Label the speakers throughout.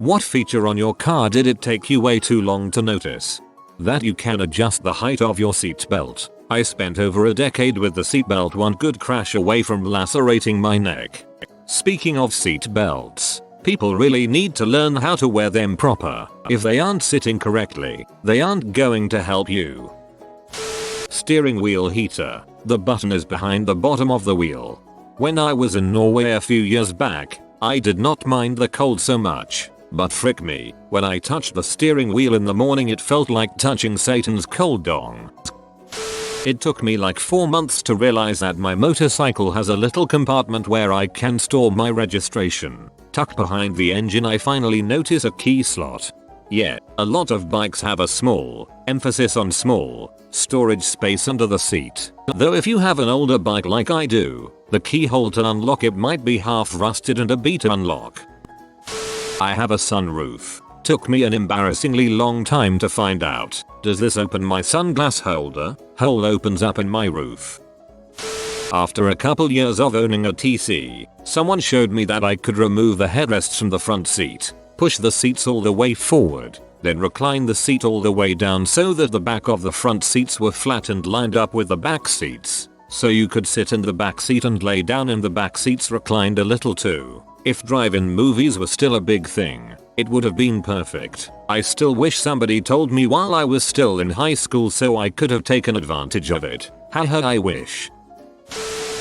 Speaker 1: What feature on your car did it take you way too long to notice? That you can adjust the height of your seatbelt. I spent over a decade with the seatbelt one good crash away from lacerating my neck. Speaking of seatbelts, people really need to learn how to wear them proper. If they aren't sitting correctly, they aren't going to help you. Steering wheel heater. The button is behind the bottom of the wheel. When I was in Norway a few years back, I did not mind the cold so much. But frick me, when I touched the steering wheel in the morning it felt like touching Satan's cold dong. It took me like 4 months to realize that my motorcycle has a little compartment where I can store my registration. Tucked behind the engine I finally notice a key slot. Yeah, a lot of bikes have a small, emphasis on small, storage space under the seat. Though if you have an older bike like I do, the keyhole to unlock it might be half rusted and a beat to unlock. I have a sunroof. Took me an embarrassingly long time to find out. Does this open my sunglass holder? Hole opens up in my roof. After a couple years of owning a TC, someone showed me that I could remove the headrests from the front seat, push the seats all the way forward, then recline the seat all the way down so that the back of the front seats were flat and lined up with the back seats. So you could sit in the back seat and lay down in the back seats reclined a little too. If drive-in movies were still a big thing, it would have been perfect. I still wish somebody told me while I was still in high school so I could have taken advantage of it. Haha, I wish.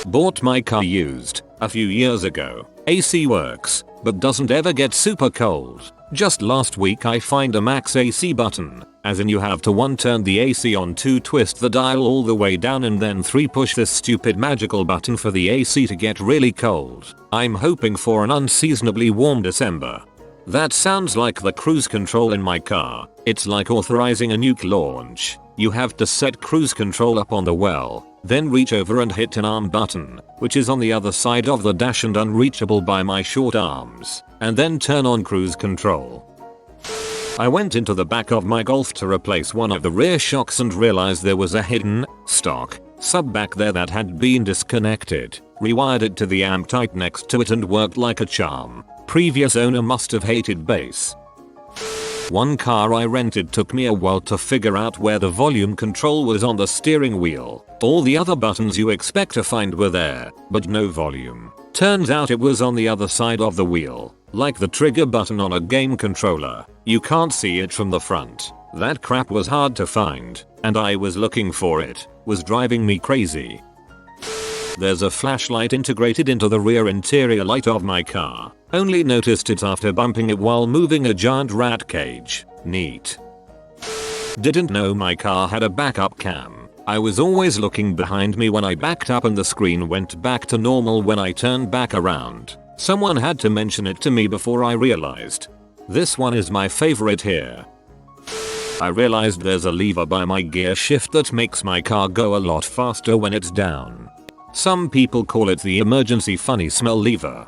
Speaker 1: Bought my car used a few years ago. AC works, but doesn't ever get super cold. Just last week I find a max AC button, as in you have to 1 turn the AC on, 2 twist the dial all the way down, and then 3 push this stupid magical button for the AC to get really cold. I'm hoping for an unseasonably warm December. That sounds like the cruise control in my car. It's like authorizing a nuke launch. You have to set cruise control up on the well, then reach over and hit an arm button, which is on the other side of the dash and unreachable by my short arms, and then turn on cruise control. I went into the back of my Golf to replace one of the rear shocks and realized there was a hidden, stock, sub back there that had been disconnected. Rewired it to the amp tight next to it and worked like a charm. Previous owner must have hated bass. One car I rented took me a while to figure out where the volume control was on the steering wheel. All the other buttons you expect to find were there, but no volume. Turns out it was on the other side of the wheel, like the trigger button on a game controller. You can't see it from the front. That crap was hard to find, and I was looking for it. Was driving me crazy. There's a flashlight integrated into the rear interior light of my car. Only noticed it after bumping it while moving a giant rat cage. Neat. Didn't know my car had a backup cam. I was always looking behind me when I backed up and the screen went back to normal when I turned back around. Someone had to mention it to me before I realized. This one is my favorite here. I realized there's a lever by my gear shift that makes my car go a lot faster when it's down. Some people call it the emergency funny smell lever.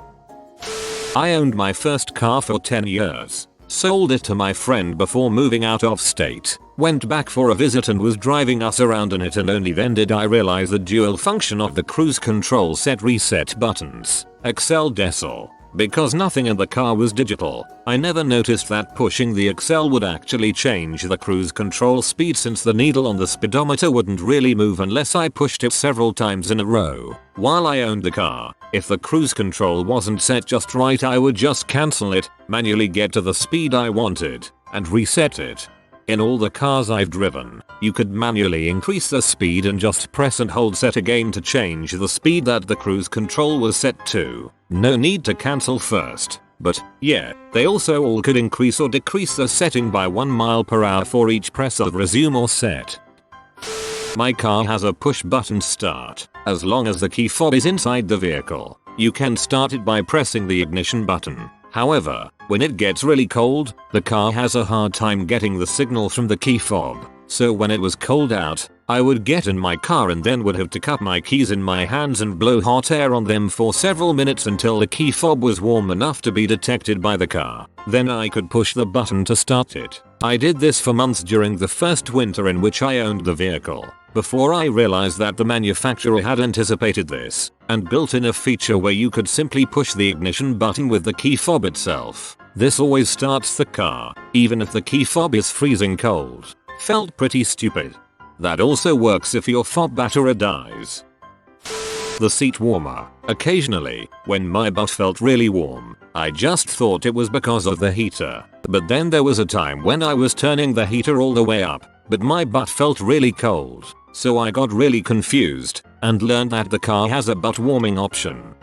Speaker 1: I owned my first car for 10 years. Sold it to my friend before moving out of state. Went back for a visit and was driving us around in it, and only then did I realize the dual function of the cruise control set reset buttons. Excel Decel. Because nothing in the car was digital, I never noticed that pushing the Excel would actually change the cruise control speed, since the needle on the speedometer wouldn't really move unless I pushed it several times in a row. While I owned the car, if the cruise control wasn't set just right, I would just cancel it, manually get to the speed I wanted, and reset it. In all the cars I've driven, you could manually increase the speed and just press and hold set again to change the speed that the cruise control was set to. No need to cancel first. But, yeah, they also all could increase or decrease the setting by 1 mile per hour for each press of resume or set. My car has a push button start. As long as the key fob is inside the vehicle, you can start it by pressing the ignition button. However, when it gets really cold, the car has a hard time getting the signal from the key fob. So when it was cold out, I would get in my car and then would have to cup my keys in my hands and blow hot air on them for several minutes until the key fob was warm enough to be detected by the car. Then I could push the button to start it. I did this for months during the first winter in which I owned the vehicle, before I realized that the manufacturer had anticipated this and built in a feature where you could simply push the ignition button with the key fob itself. This always starts the car, even if the key fob is freezing cold. Felt pretty stupid. That also works if your fob battery dies. The seat warmer. Occasionally, when my butt felt really warm, I just thought it was because of the heater. But then there was a time when I was turning the heater all the way up, but my butt felt really cold. So I got really confused and learned that the car has a butt warming option.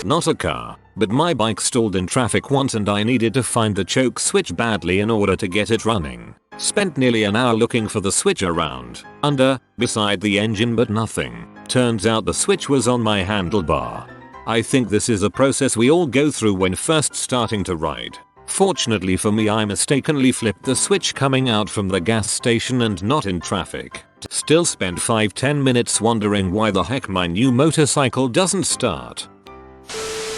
Speaker 1: Not a car, but my bike stalled in traffic once and I needed to find the choke switch badly in order to get it running. Spent nearly an hour looking for the switch around, under, beside the engine, but nothing. Turns out the switch was on my handlebar. I think this is a process we all go through when first starting to ride. Fortunately for me, I mistakenly flipped the switch coming out from the gas station and not in traffic. Still spent 5-10 minutes wondering why the heck my new motorcycle doesn't start.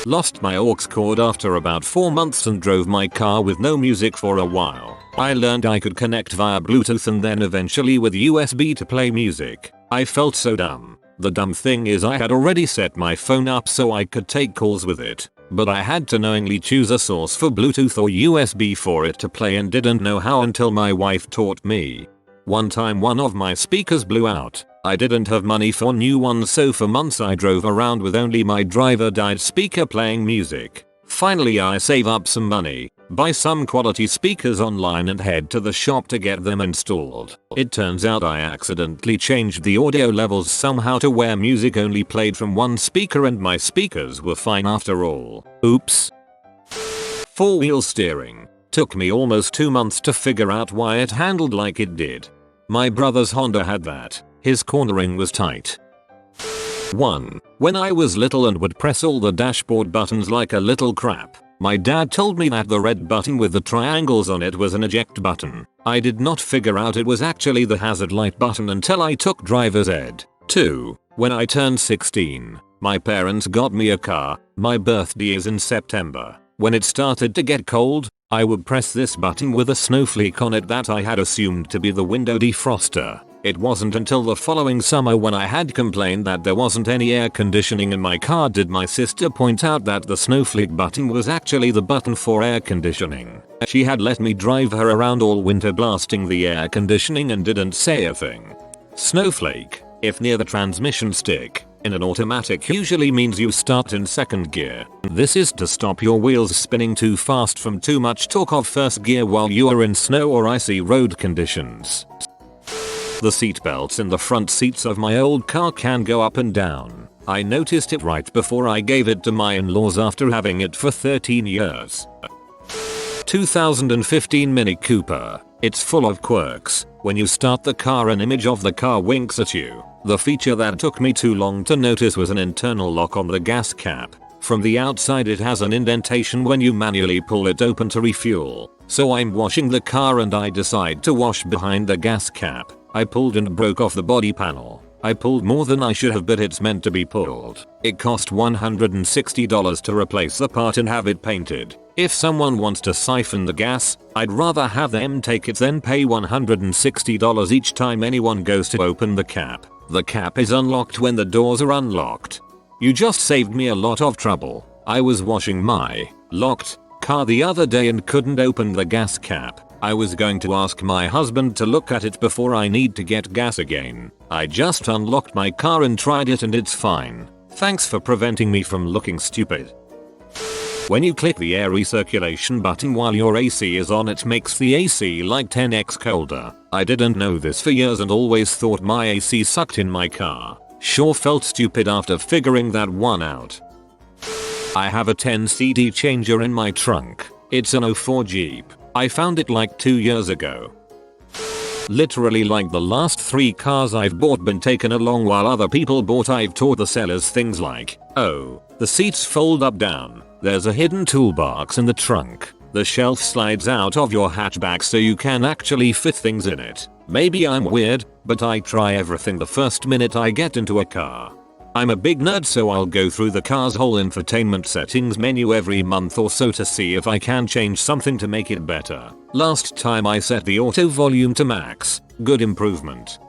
Speaker 1: Lost my aux cord after about 4 months and drove my car with no music for a while. I learned I could connect via Bluetooth and then eventually with USB to play music. I felt so dumb. The dumb thing is I had already set my phone up so I could take calls with it, but I had to knowingly choose a source for Bluetooth or USB for it to play and didn't know how until my wife taught me. One time one of my speakers blew out. I didn't have money for new ones, so for months I drove around with only my driver-died speaker playing music. Finally I save up some money, buy some quality speakers online and head to the shop to get them installed. It turns out I accidentally changed the audio levels somehow to where music only played from one speaker and my speakers were fine after all. Oops. 4-wheel steering. Took me almost 2 months to figure out why it handled like it did. My brother's Honda had that. His cornering was tight. 1. When I was little and would press all the dashboard buttons like a little crap, my dad told me that the red button with the triangles on it was an eject button. I did not figure out it was actually the hazard light button until I took driver's ed. 2. When I turned 16, my parents got me a car. My birthday is in September. When it started to get cold, I would press this button with a snowflake on it that I had assumed to be the window defroster. It wasn't until the following summer, when I had complained that there wasn't any air conditioning in my car, did my sister point out that the snowflake button was actually the button for air conditioning. She had let me drive her around all winter blasting the air conditioning and didn't say a thing. Snowflake, if near the transmission stick, in an automatic usually means you start in second gear. This is to stop your wheels spinning too fast from too much torque of first gear while you are in snow or icy road conditions. The seat belts in the front seats of my old car can go up and down. I noticed it right before I gave it to my in-laws after having it for 13 years. 2015 Mini Cooper. It's full of quirks. When you start the car, an image of the car winks at you. The feature that took me too long to notice was an internal lock on the gas cap. From the outside it has an indentation when you manually pull it open to refuel. So I'm washing the car and I decide to wash behind the gas cap. I pulled and broke off the body panel. I pulled more than I should have, but it's meant to be pulled. It cost $160 to replace the part and have it painted. If someone wants to siphon the gas, I'd rather have them take it than pay $160 each time anyone goes to open the cap. The cap is unlocked when the doors are unlocked. You just saved me a lot of trouble. I was washing my locked car the other day and couldn't open the gas cap. I was going to ask my husband to look at it before I need to get gas again. I just unlocked my car and tried it and it's fine. Thanks for preventing me from looking stupid. When you click the air recirculation button while your AC is on, it makes the AC like 10x colder. I didn't know this for years and always thought my AC sucked in my car. Sure felt stupid after figuring that one out. I have a 10 CD changer in my trunk. It's an '04 Jeep. I found it like 2 years ago. Literally like the last 3 cars I've bought been taken along while other people bought. I've taught the sellers things like, oh, the seats fold up down. There's a hidden toolbox in the trunk. The shelf slides out of your hatchback so you can actually fit things in it. Maybe I'm weird, but I try everything the first minute I get into a car. I'm a big nerd, so I'll go through the car's whole infotainment settings menu every month or so to see if I can change something to make it better. Last time I set the auto volume to max. Good improvement.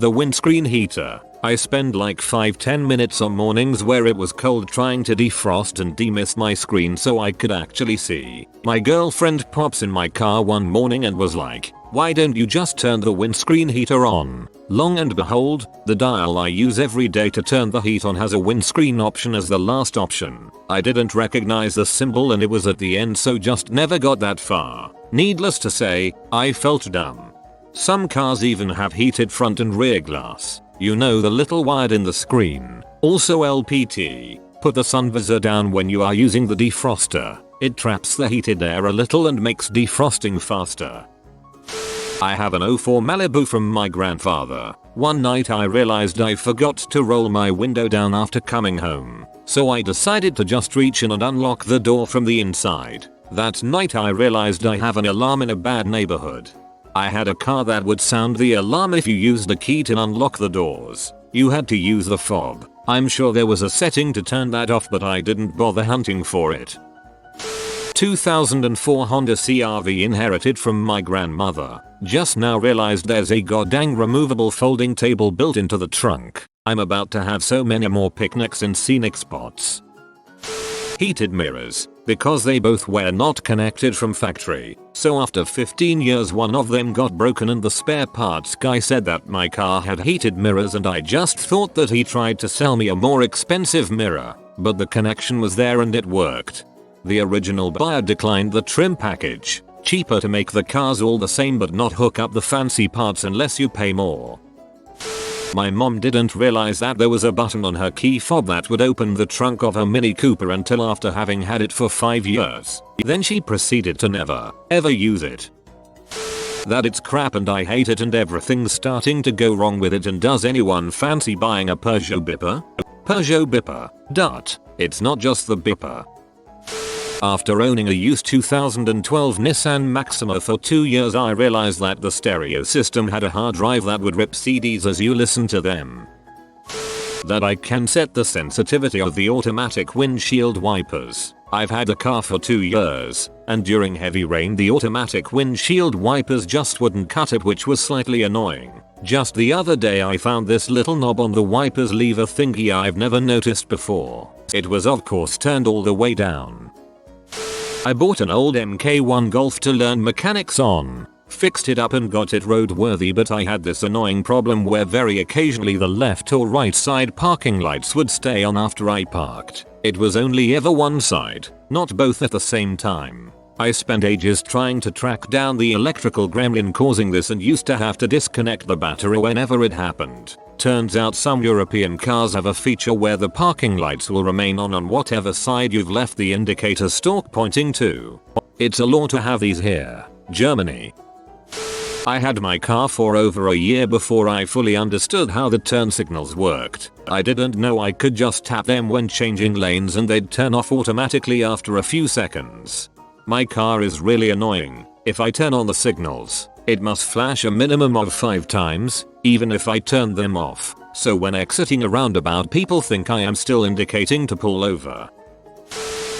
Speaker 1: The windscreen heater. I spend like 5-10 minutes on mornings where it was cold trying to defrost and demist my screen so I could actually see. My girlfriend pops in my car one morning and was like, "Why don't you just turn the windscreen heater on?" Long and behold, the dial I use every day to turn the heat on has a windscreen option as the last option. I didn't recognize the symbol and it was at the end, so just never got that far. Needless to say, I felt dumb. Some cars even have heated front and rear glass. You know, the little wire in the screen. Also LPT. Put the sun visor down when you are using the defroster. It traps the heated air a little and makes defrosting faster. I have an '04 Malibu from my grandfather. One night I realized I forgot to roll my window down after coming home. So I decided to just reach in and unlock the door from the inside. That night I realized I have an alarm in a bad neighborhood. I had a car that would sound the alarm if you used a key to unlock the doors. You had to use the fob. I'm sure there was a setting to turn that off, but I didn't bother hunting for it. 2004 Honda CR-V inherited from my grandmother. Just now realized there's a goddamn removable folding table built into the trunk. I'm about to have so many more picnics in scenic spots. Heated mirrors. Because they both were not connected from factory. So after 15 years one of them got broken and the spare parts guy said that my car had heated mirrors, and I just thought that he tried to sell me a more expensive mirror. But the connection was there and it worked. The original buyer declined the trim package. Cheaper to make the cars all the same but not hook up the fancy parts unless you pay more. My mom didn't realize that there was a button on her key fob that would open the trunk of her Mini Cooper until after having had it for 5 years. Then she proceeded to never, ever use it. That it's crap and I hate it and everything's starting to go wrong with it. And does anyone fancy buying a Peugeot Bipper? Peugeot Bipper. It's not just the Bipper. After owning a used 2012 Nissan Maxima for 2 years, I realized that the stereo system had a hard drive that would rip CDs as you listen to them. That I can set the sensitivity of the automatic windshield wipers. I've had the car for 2 years, and during heavy rain the automatic windshield wipers just wouldn't cut it, which was slightly annoying. Just the other day I found this little knob on the wipers lever thingy I've never noticed before. It was of course turned all the way down. I bought an old MK1 Golf to learn mechanics on. Fixed it up and got it roadworthy, but I had this annoying problem where very occasionally the left or right side parking lights would stay on after I parked. It was only ever one side, not both at the same time. I spent ages trying to track down the electrical gremlin causing this and used to have to disconnect the battery whenever it happened. Turns out some European cars have a feature where the parking lights will remain on whatever side you've left the indicator stalk pointing to. It's a law to have these here. Germany. I had my car for over a year before I fully understood how the turn signals worked. I didn't know I could just tap them when changing lanes and they'd turn off automatically after a few seconds. My car is really annoying. If I turn on the signals, it must flash a minimum of 5 times, even if I turn them off. So when exiting a roundabout, people think I am still indicating to pull over.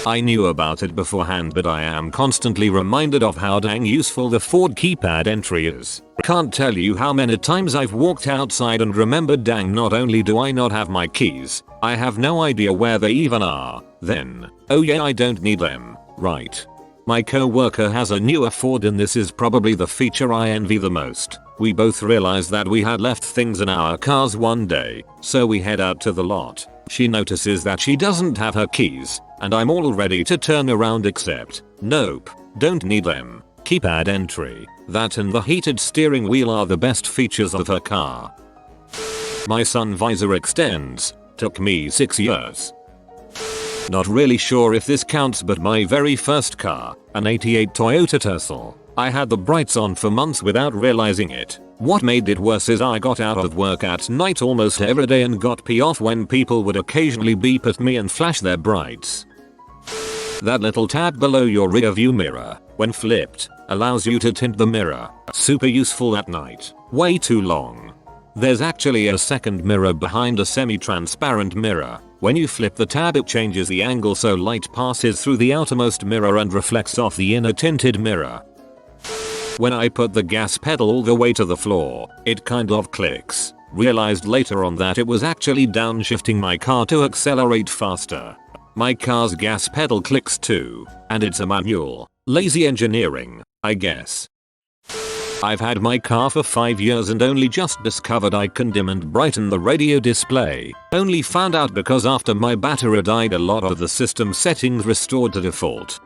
Speaker 1: I knew about it beforehand, but I am constantly reminded of how dang useful the Ford Keypad entry is. Can't tell you how many times I've walked outside and remembered, dang, not only do I not have my keys, I have no idea where they even are. Then, oh yeah, I don't need them. Right. My co-worker has a newer Ford and this is probably the feature I envy the most. We both realized that we had left things in our cars one day, so we head out to the lot. She notices that she doesn't have her keys, and I'm all ready to turn around except, nope, don't need them. Keypad entry. That and the heated steering wheel are the best features of her car. My sun visor extends. Took me 6 years. Not really sure if this counts, but my very first car, an '88 Toyota Tercel, I had the brights on for months without realizing it. What made it worse is I got out of work at night almost every day and got pissed off when people would occasionally beep at me and flash their brights. That little tab below your rear view mirror, when flipped, allows you to tint the mirror. Super useful at night. Way too long. There's actually a second mirror behind a semi-transparent mirror. When you flip the tab, it changes the angle so light passes through the outermost mirror and reflects off the inner tinted mirror. When I put the gas pedal all the way to the floor, it kind of clicks. Realized later on that it was actually downshifting my car to accelerate faster. My car's gas pedal clicks too, and it's a manual. Lazy engineering, I guess. I've had my car for 5 years and only just discovered I can dim and brighten the radio display. Only found out because after my battery died a lot of the system settings restored to default.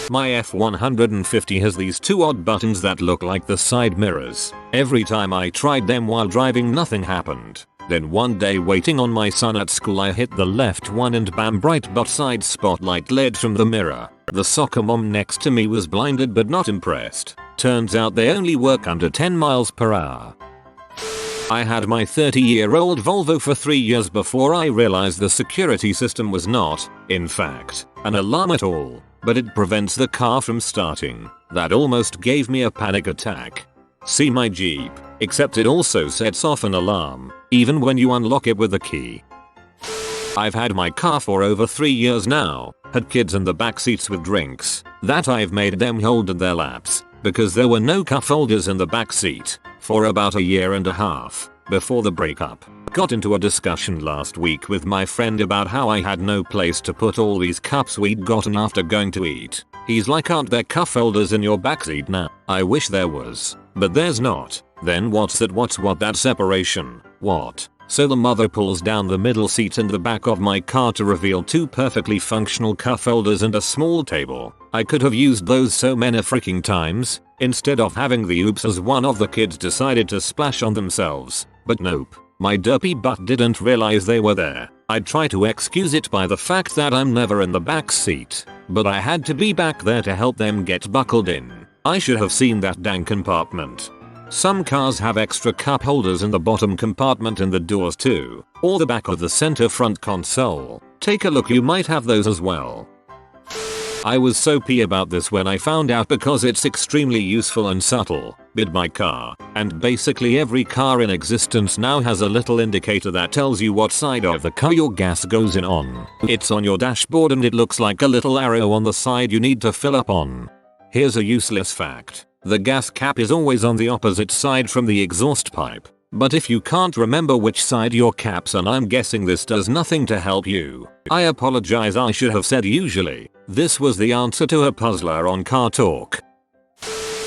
Speaker 1: My F-150 has these two odd buttons that look like the side mirrors. Every time I tried them while driving nothing happened. Then one day waiting on my son at school I hit the left one and bam, bright but side spotlight led from the mirror. The soccer mom next to me was blinded but not impressed. Turns out they only work under 10 miles per hour. I had my 30-year-old Volvo for 3 years before I realized the security system was not, in fact, an alarm at all, but it prevents the car from starting. That almost gave me a panic attack. See my Jeep, except it also sets off an alarm, even when you unlock it with a key. I've had my car for over 3 years now, had kids in the back seats with drinks that I've made them hold in their laps, because there were no cup holders in the back seat, for about a year and a half, before the breakup. Got into a discussion last week with my friend about how I had no place to put all these cups we'd gotten after going to eat. He's like, aren't there cup holders in your backseat now? I wish there was, but there's not. Then what's that separation? What? So the mother pulls down the middle seat and the back of my car to reveal two perfectly functional cup holders and a small table. I could have used those so many freaking times, instead of having the oops as one of the kids decided to splash on themselves. But nope. My derpy butt didn't realize they were there. I'd try to excuse it by the fact that I'm never in the back seat, but I had to be back there to help them get buckled in. I should have seen that dang compartment. Some cars have extra cup holders in the bottom compartment in the doors too, or the back of the center front console. Take a look, you might have those as well. I was so pee about this when I found out because it's extremely useful and subtle. Bid my car, and basically every car in existence now has a little indicator that tells you what side of the car your gas goes in on. It's on your dashboard and it looks like a little arrow on the side you need to fill up on. Here's a useless fact. The gas cap is always on the opposite side from the exhaust pipe. But if you can't remember which side your cap's on, I'm guessing this does nothing to help you. I apologize, I should have said usually. This was the answer to a puzzler on Car Talk.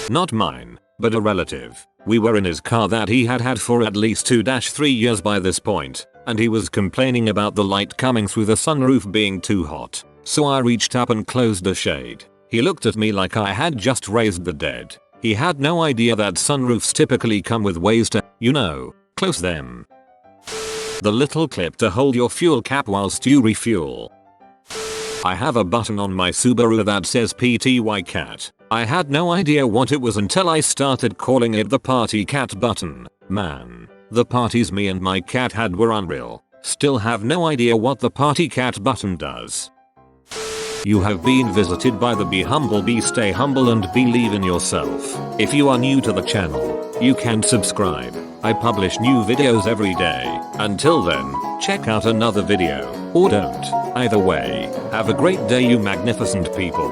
Speaker 1: Not mine, but a relative. We were in his car that he had had for at least 2-3 years by this point, and he was complaining about the light coming through the sunroof being too hot. So I reached up and closed the shade. He looked at me like I had just raised the dead. He had no idea that sunroofs typically come with ways to, close them. The little clip to hold your fuel cap whilst you refuel. I have a button on my Subaru that says PTY cat. I had no idea what it was until I started calling it the party cat button. Man, the parties me and my cat had were unreal. Still have no idea what the party cat button does. You have been visited by the Be Humble, Be Stay Humble and Believe in Yourself. If you are new to the channel, you can subscribe. I publish new videos every day. Until then, check out another video, or don't. Either way, have a great day you magnificent people.